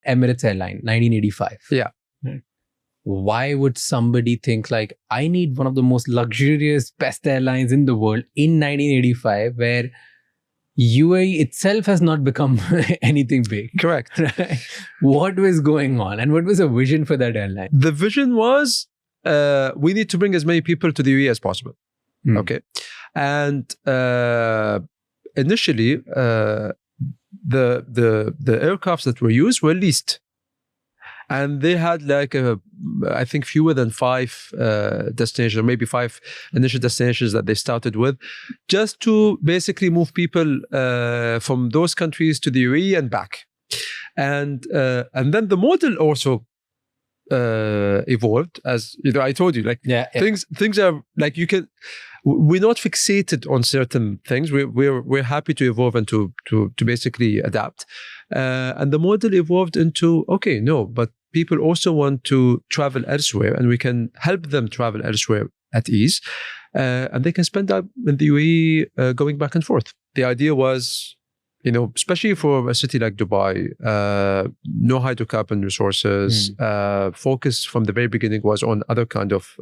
Emirates Airlines, 1985. Yeah. Right. Why would somebody think like, I need one of the most luxurious, best airlines in the world in 1985, where UAE itself has not become anything big? Correct. Right? What was going on, and what was the vision for that airline? The vision was we need to bring as many people to the UAE as possible. Okay. And initially, the aircrafts that were used were leased. And they had like, I think, fewer than 5 destinations, or maybe 5 initial destinations that they started with, just to basically move people from those countries to the UAE and back. And then the model also evolved, as you know. I told you, like, things are like, we're not fixated on certain things. We're happy to evolve and to basically adapt. And the model evolved into, okay, no, but people also want to travel elsewhere, and we can help them travel elsewhere at ease, and they can spend that in the UAE going back and forth. The idea was, you know, especially for a city like Dubai, no hydrocarbon resources, focus from the very beginning was on other kind of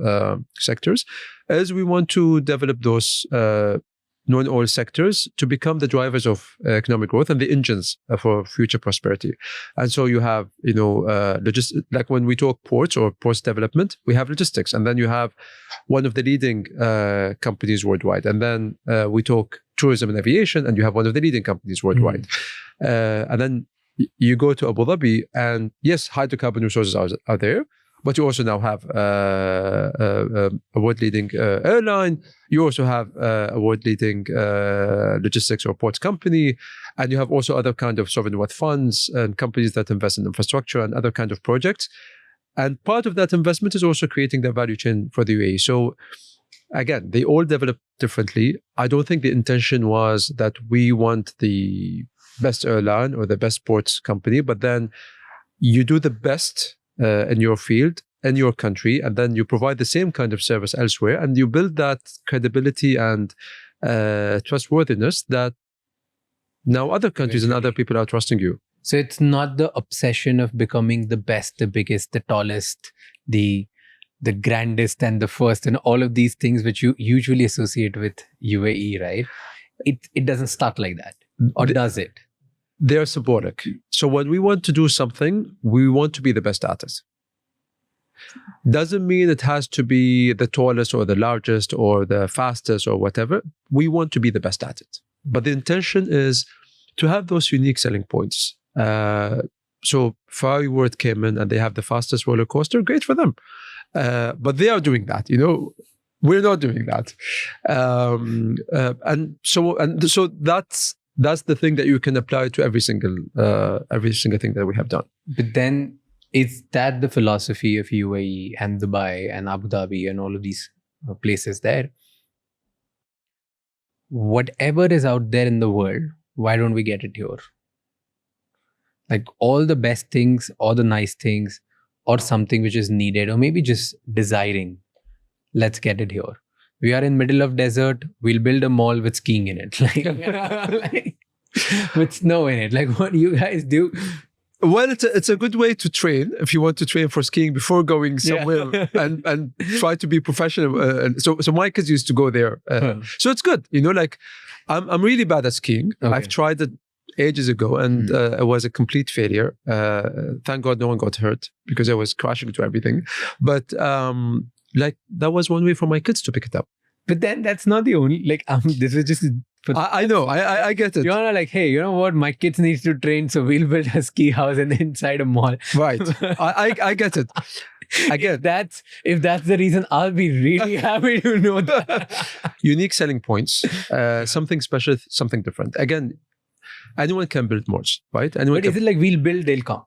sectors, as we want to develop those non-oil sectors to become the drivers of economic growth and the engines for future prosperity. And so you have, you know, like when we talk ports or ports development, we have logistics, and then you have one of the leading companies worldwide. And then we talk tourism and aviation, and you have one of the leading companies worldwide. And then you go to Abu Dhabi, and yes, hydrocarbon resources are there, but you also now have a world-leading airline. You also have a world-leading logistics or ports company, and you have also other kind of sovereign wealth funds and companies that invest in infrastructure and other kind of projects. And part of that investment is also creating the value chain for the UAE. So again, they all develop differently. I don't think the intention was that we want the best airline or the best ports company, but then you do the best in your field, in your country, and then you provide the same kind of service elsewhere, and you build that credibility and trustworthiness that now other countries and other people are trusting you. So it's not the obsession of becoming the best, the biggest, the tallest, the grandest and the first, and all of these things which you usually associate with UAE, right? It doesn't start like that, or does it? They're symbolic. So when we want to do something, we want to be the best at it. Doesn't mean it has to be the tallest or the largest or the fastest or whatever. We want to be the best at it. But the intention is to have those unique selling points. So Ferrari World came in and they have the fastest roller coaster. Great for them. But they are doing that, you know. We're not doing that. And so that's the thing that you can apply to every single thing that we have done. But then, is that the philosophy of UAE and Dubai and Abu Dhabi and all of these places there? Whatever is out there in the world, why don't we get it here? Like all the best things or the nice things or something which is needed or maybe just desiring, let's get it here. We are in middle of desert, we'll build a mall with skiing in it. Like, with snow in it. Like what do you guys do? Well, it's a good way to train if you want to train for skiing before going somewhere and try to be professional. So my kids used to go there. So it's good. You know, like I'm really bad at skiing. Okay. I've tried it ages ago and it was a complete failure. Thank God no one got hurt because I was crashing to everything. But like that was one way for my kids to pick it up. But then that's not the only, like, this was just... I know, I get it. You're like, hey, you know what? My kids need to train, so we'll build a ski house inside a mall. Right. I get it. Again, if that's the reason, I'll be really happy to know that. Unique selling points, something special, something different. Again, anyone can build malls, right? But is it like we'll build, they'll come?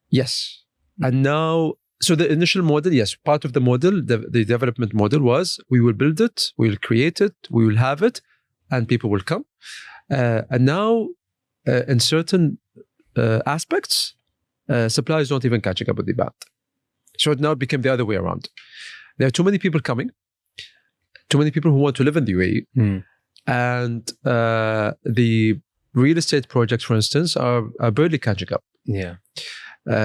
Yes. And now... So the initial model, yes, part of the model, the development model was we will build it, we will create it, we will have it, and people will come. And now, in certain aspects, supply is not even catching up with demand. So it now became the other way around. There are too many people coming, too many people who want to live in the UAE, and the real estate projects, for instance, are barely catching up. Yeah.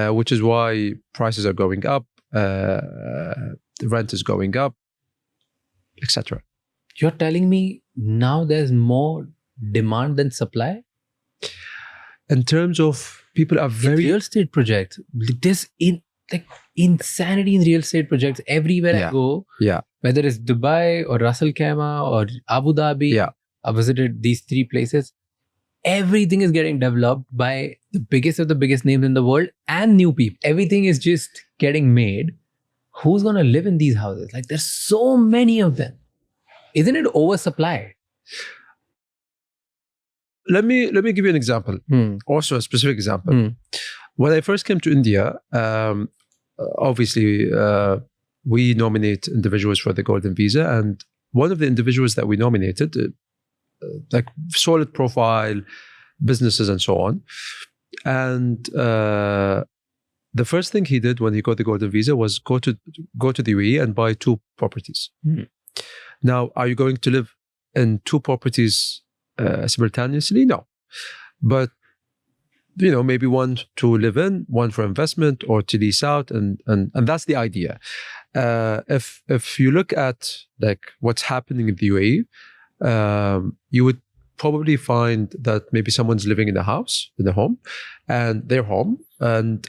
Which is why prices are going up, the rent is going up, etc. You're telling me now there's more demand than supply? In terms of people are very... In real estate projects, this insanity in real estate projects everywhere I go. Yeah. Whether it's Dubai or Ras Al Khaimah or Abu Dhabi. Yeah. I visited these 3 places. Everything is getting developed by the biggest of the biggest names in the world and new people. Everything is just getting made. Who's going to live in these houses? Like, there's so many of them. Isn't it oversupply? Let me give you an example. Also a specific example. When I first came to India, obviously we nominate individuals for the Golden Visa, and one of the individuals that we nominated, like solid profile, businesses and so on. And the first thing he did when he got the Golden Visa was go to the UAE and buy 2 properties. Now, are you going to live in 2 properties simultaneously? No. But, maybe one to live in, one for investment or to lease out. And that's the idea. If you look at like what's happening in the UAE, you would probably find that maybe someone's living in a house, in a home, and their home, and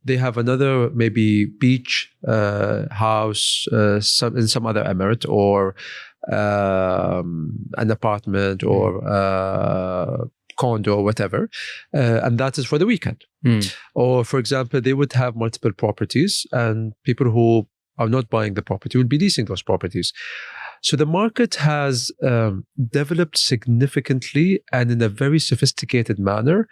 they have another maybe beach house in some other emirate, or an apartment or condo or whatever, and that is for the weekend. Or for example, they would have multiple properties, and people who are not buying the property will be leasing those properties. So the market has developed significantly and in a very sophisticated manner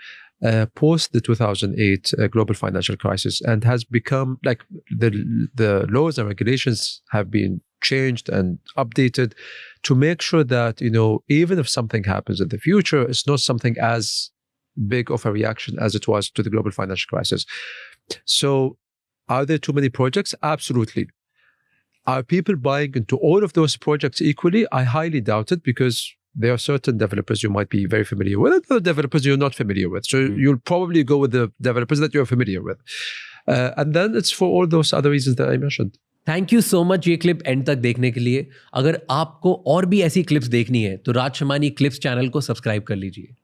post the 2008 global financial crisis, and has become like the laws and regulations have been changed and updated to make sure that, even if something happens in the future, it's not something as big of a reaction as it was to the global financial crisis. So are there too many projects? Absolutely. Are people buying into all of those projects equally? I highly doubt it, because there are certain developers you might be very familiar with, and other developers you're not familiar with. So you'll probably go with the developers that you're familiar with. And then it's for all those other reasons that I mentioned. Thank you so much ये clip and तक देखने के लिए. अगर आपको और भी ऐसी क्लिप्स देखनी है तो राज शमानी क्लिप्स चैनल को सब्सक्राइब कर लीजिए.